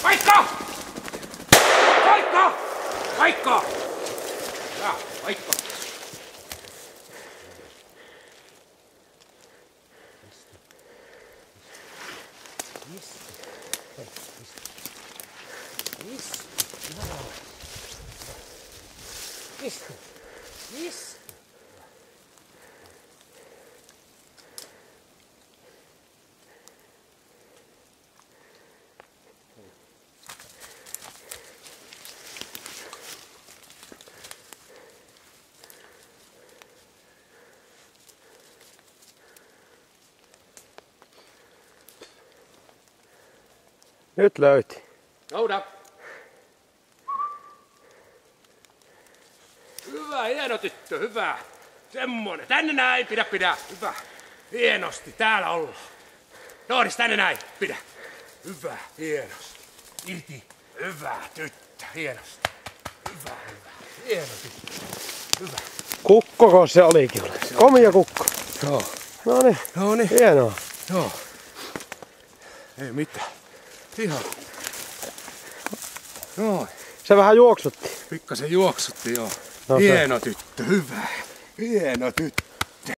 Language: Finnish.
Paikka! Paikka! Paikka! Hyvä, paikka. Istu. Nyt löyti. Nouda. Hyvä, hieno tyttö, hyvä. Semmonen. Tänne näin, pidä. Hyvä. Hienosti, täällä ollaan. Nooris, tänne näin, pidä. Hyvä, hienosti. Irti. Hyvä tyttö, hienosti. Hyvä. Hieno tyttö. Hyvä. Kukkoko se olikin? Komia kukko. Joo. Noniin. Hienoa. Joo. Ei mitään. Ihan. Noin. Se vähän juoksutti. Pikkasen juoksutti, joo. No, hieno tyttö, hyvä. Hieno tyttö.